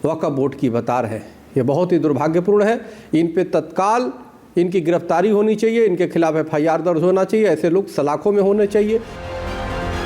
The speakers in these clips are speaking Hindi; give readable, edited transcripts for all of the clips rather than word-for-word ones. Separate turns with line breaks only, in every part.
वक्फ बोर्ड की बता रहे हैं। ये बहुत ही दुर्भाग्यपूर्ण है। इन पे तत्काल इनकी गिरफ्तारी होनी चाहिए, इनके खिलाफ FIR दर्ज होना चाहिए, ऐसे लोग सलाखों में होने चाहिए।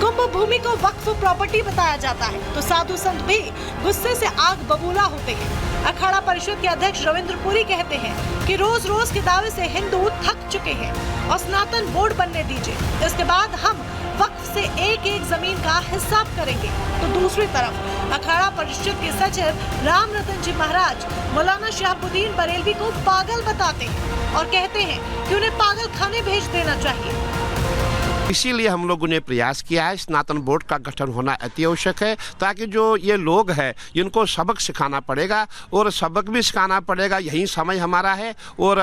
कुंभ भूमि को वक्फ प्रॉपर्टी बताया जाता है तो साधु संत भी गुस्से से आग बबूला होते हैं। अखाड़ा परिषद के अध्यक्ष रविंद्र पुरी कहते हैं कि रोज रोज के दावे से हिंदू थक चुके हैं और सनातन बोर्ड बनने दीजिए, इसके बाद हम वक्फ से एक एक जमीन का हिसाब करेंगे। तो दूसरी तरफ अखाड़ा परिषद के सचिव राम रतन जी महाराज मौलाना शहाबुद्दीन बरेलवी को पागल बताते हैं और कहते हैं कि उन्हें पागल खाने भेज देना चाहिए।
इसीलिए हम लोगों ने प्रयास किया है, स्नातन बोर्ड का गठन होना अति आवश्यक है, ताकि जो ये लोग हैं इनको सबक सिखाना पड़ेगा और सबक भी सिखाना पड़ेगा। यही समय हमारा है और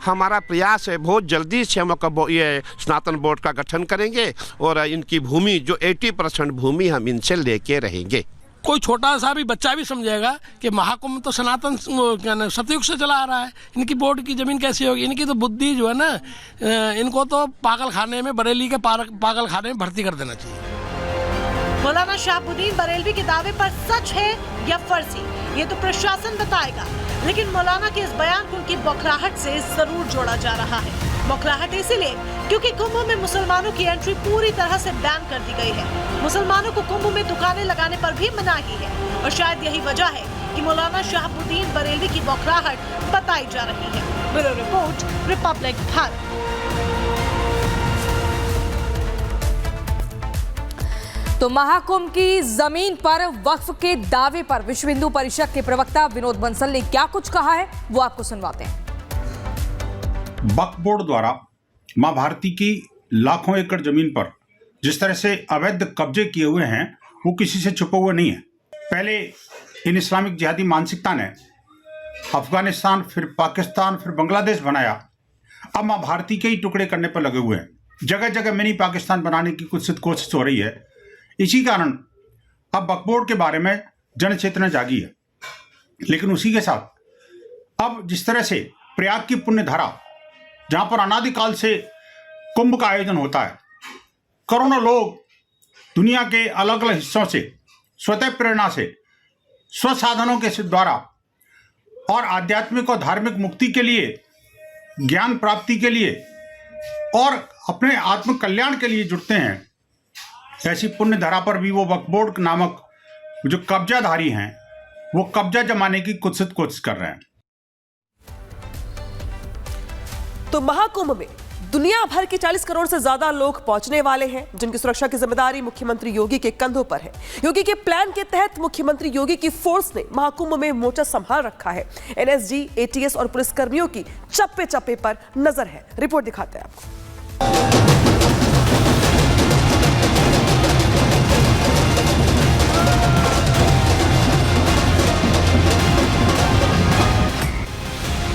हमारा प्रयास है बहुत जल्दी से हम ये स्नातन बोर्ड का गठन करेंगे और इनकी भूमि जो 80% भूमि हम इनसे लेके रहेंगे।
कोई छोटा सा भी बच्चा भी समझेगा कि महाकुंभ तो सनातन सतयुग से चला आ रहा है, इनकी बोर्ड की जमीन कैसी होगी। इनकी तो बुद्धि जो है ना, इनको तो पागल खाने में, बरेली के पागल खाने में भर्ती कर देना चाहिए।
मौलाना शहाबुद्दीन बरेलवी के दावे पर सच है या फर्जी, ये तो प्रशासन बताएगा, लेकिन मौलाना के इस बयान को उनकी बौखलाहट से जरूर जोड़ा जा रहा है। बौखलाहट इसीलिए क्योंकि कुंभ में मुसलमानों की एंट्री पूरी तरह से बैन कर दी गई है। मुसलमानों को कुंभ में दुकानें लगाने पर भी मनाही है और शायद यही वजह है कि मौलाना शहाबुद्दीन बरेलवी की बौखलाहट बताई जा रही है। Bureau report, Republic Bharat.
तो महाकुंभ की जमीन पर वक्फ के दावे पर विश्व हिंदू परिषद के प्रवक्ता विनोद बंसल ने क्या कुछ कहा है, वो आपको सुनवाते हैं।
वक्फ बोर्ड द्वारा मां भारती की लाखों एकड़ जमीन पर जिस तरह से अवैध कब्जे किए हुए हैं, वो किसी से छुपा हुआ नहीं है। पहले इन इस्लामिक जिहादी मानसिकता ने अफगानिस्तान, फिर पाकिस्तान, फिर बांग्लादेश बनाया। अब मां भारती के ही टुकड़े करने पर लगे हुए हैं। जगह जगह मिनी पाकिस्तान बनाने की कुछ कोशिश हो रही है। इसी कारण अब वक्फ बोर्ड के बारे में जन चेतना जागी है। लेकिन उसी के साथ अब जिस तरह से प्रयाग की पुण्य धारा, जहां पर अनादिकाल से कुंभ का आयोजन होता है, करोड़ों लोग दुनिया के अलग अलग हिस्सों से स्वतः प्रेरणा से, स्वसाधनों के द्वारा और आध्यात्मिक और धार्मिक मुक्ति के लिए, ज्ञान प्राप्ति के लिए और अपने आत्म कल्याण के लिए जुड़ते हैं। ऐसी पुण्य धारा पर भी वो वक्फ बोर्ड नामक जो कब्जाधारी हैं, वो कब्जा जमाने की कुत्सित कोशिश कर रहे हैं।
तो महाकुंभ में दुनिया भर के 40 करोड़ से ज्यादा लोग पहुंचने वाले हैं, जिनकी सुरक्षा की जिम्मेदारी मुख्यमंत्री योगी के कंधों पर है। योगी के प्लान के तहत मुख्यमंत्री योगी की फोर्स ने महाकुंभ में मोर्चा संभाल रखा है। NSG, ATS और पुलिस कर्मियों की चप्पे चप्पे पर नजर है। रिपोर्ट दिखाते हैं आपको।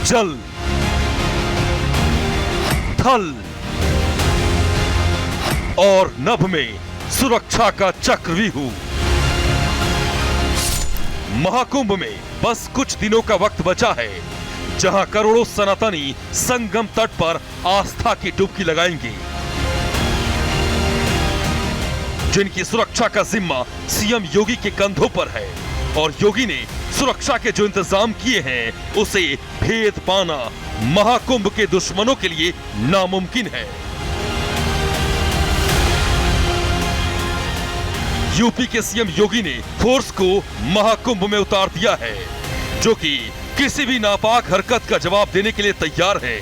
जल, थल और नभ में सुरक्षा का चक्रव्यूह। महाकुंभ में बस कुछ दिनों का वक्त बचा है, जहां करोड़ों सनातनी संगम तट पर आस्था की डुबकी लगाएंगे, जिनकी सुरक्षा का जिम्मा सीएम योगी के कंधों पर है। और योगी ने सुरक्षा के जो इंतजाम किए हैं, उसे भेद पाना महाकुंभ के दुश्मनों के लिए नामुमकिन है। यूपी के सीएम योगी ने फोर्स को महाकुंभ में उतार दिया है, जो कि किसी भी नापाक हरकत का जवाब देने के लिए तैयार है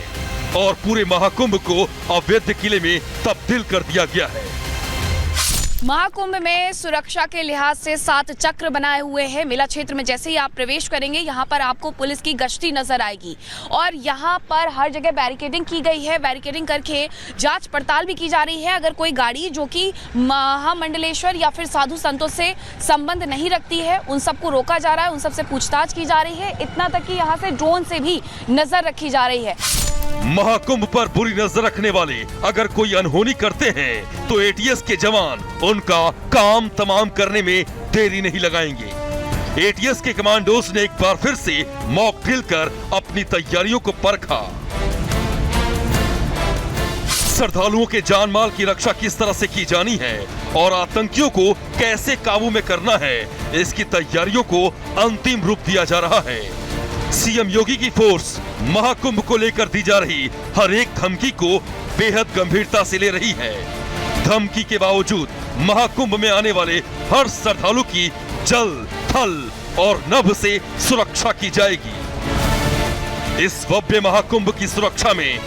और पूरे महाकुंभ को अवैध किले में तब्दील कर दिया गया है।
महाकुंभ में सुरक्षा के लिहाज से 7 चक्र बनाए हुए हैं। मेला क्षेत्र में जैसे ही आप प्रवेश करेंगे, यहाँ पर आपको पुलिस की गश्ती नजर आएगी और यहाँ पर हर जगह बैरिकेडिंग की गई है। बैरिकेडिंग करके जांच पड़ताल भी की जा रही है। अगर कोई गाड़ी जो कि महामंडलेश्वर या फिर साधु संतों से संबंध नहीं रखती है, उन सबको रोका जा रहा है, उन सबसे पूछताछ की जा रही है। इतना तक कि यहाँ से ड्रोन से भी नजर रखी जा रही है।
महाकुंभ पर बुरी नजर रखने वाले अगर कोई अनहोनी करते हैं, तो ATS के जवान उनका काम तमाम करने में देरी नहीं लगाएंगे। ATS के कमांडोज ने एक बार फिर से मॉक ड्रिल कर अपनी तैयारियों को परखा। श्रद्धालुओं के जान माल की रक्षा किस तरह से की जानी है और आतंकियों को कैसे काबू में करना है, इसकी तैयारियों को अंतिम रूप दिया जा रहा है। सीएम योगी की फोर्स महाकुंभ को लेकर दी जा रही हर एक धमकी को बेहद गंभीरता से ले रही है। धमकी के बावजूद महाकुंभ में आने वाले हर श्रद्धालु की जल, थल और नभ से सुरक्षा की जाएगी। इस भव्य महाकुंभ की सुरक्षा में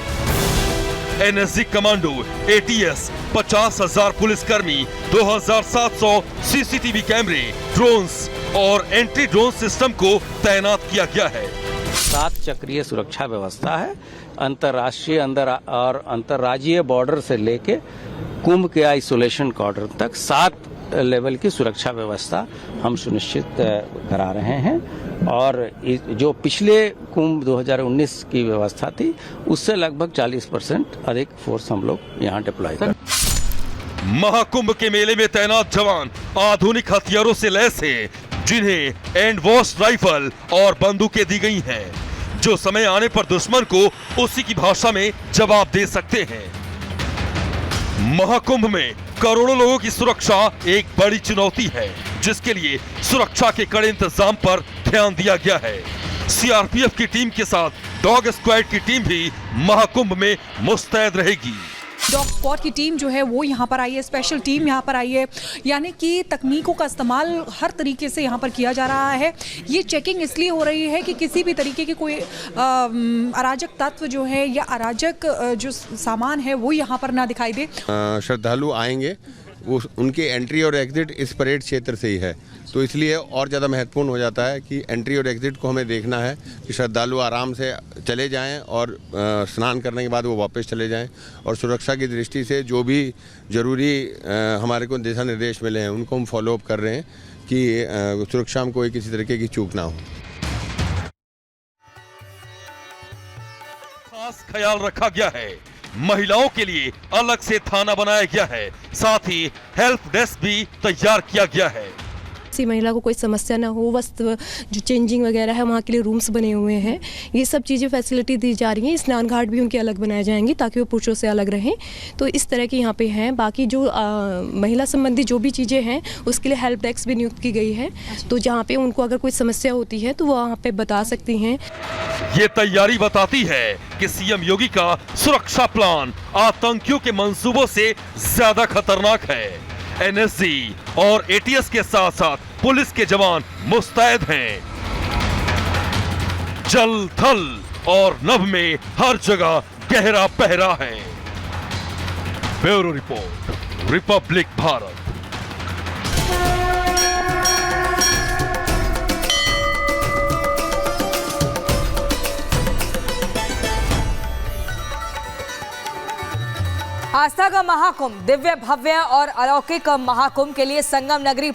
एनएसजी कमांडो, एटीएस, 50,000 पुलिसकर्मी, 2,700 सीसीटीवी कैमरे, ड्रोन्स और एंटी ड्रोन सिस्टम को तैनात किया गया है।
7 चक्रीय सुरक्षा व्यवस्था है। अंतर्राष्ट्रीय और अंतर्राज्यीय बॉर्डर से लेके कुंभ के आइसोलेशन कॉर्डर तक 7 लेवल की सुरक्षा व्यवस्था हम सुनिश्चित करा रहे हैं और जो पिछले कुंभ 2019 की व्यवस्था थी उससे लगभग 40% अधिक फोर्स हम लोग यहाँ डिप्लॉय कर।
महाकुंभ के मेले में तैनात जवान आधुनिक हथियारों से लैस हैं, जिन्हें एंड वॉश राइफल और बंदूकें दी गई हैं, जो समय आने पर दुश्मन को उसी की भाषा में जवाब दे सकते हैं। महाकुंभ में करोड़ों लोगों की सुरक्षा एक बड़ी चुनौती है, जिसके लिए सुरक्षा के कड़े इंतजाम पर ध्यान दिया गया है। सीआरपीएफ की टीम के साथ डॉग स्क्वाड की टीम भी महाकुंभ में मुस्तैद रहेगी।
डॉग स्क्वाड की टीम जो है वो यहाँ पर आई है, स्पेशल टीम यहाँ पर आई है, यानी कि तकनीकों का इस्तेमाल हर तरीके से यहाँ पर किया जा रहा है। ये चेकिंग इसलिए हो रही है कि किसी भी तरीके की कोई अराजक तत्व जो है या अराजक जो सामान है वो यहाँ पर ना दिखाई दे।
श्रद्धालु आएंगे, वो उनकी एंट्री और एग्जिट इस परेड क्षेत्र से ही है, तो इसलिए और ज़्यादा महत्वपूर्ण हो जाता है कि एंट्री और एग्जिट को हमें देखना है कि श्रद्धालु आराम से चले जाएं और स्नान करने के बाद वो वापस चले जाएं। और सुरक्षा की दृष्टि से जो भी ज़रूरी हमारे को दिशा निर्देश मिले हैं उनको हम फॉलो अप कर रहे हैं कि सुरक्षा में कोई किसी तरीके की चूक ना हो।
खास ख्याल रखा गया है। महिलाओं के लिए अलग से थाना बनाया गया है, साथ ही हेल्प डेस्क भी तैयार किया गया है।
किसी महिला को कोई समस्या ना हो, वस्त्र जो चेंजिंग वगैरह है वहाँ के लिए रूम्स बने हुए हैं, ये सब चीज़ें फैसिलिटी दी जा रही हैं। स्नान घाट भी उनके अलग बनाए जाएंगे ताकि वो पुरुषों से अलग रहें, तो इस तरह के यहाँ पे हैं। बाकी जो महिला संबंधी जो भी चीज़ें हैं उसके लिए हेल्प डेस्क भी नियुक्त की गई है, तो जहाँ पे उनको अगर कोई समस्या होती है तो वो वहाँ पे बता सकती हैं।
ये तैयारी बताती है कि सीएम योगी का सुरक्षा प्लान आतंकियों के मंसूबों से ज्यादा खतरनाक है। एनएसजी और एटीएस के साथ साथ पुलिस के जवान मुस्तैद हैं। जल, थल और नभ में हर जगह गहरा पहरा है। Bureau report, Republic Bharat.
आस्था का महाकुंभ, दिव्य भव्य और अलौकिक महाकुंभ के लिए संगम नगरी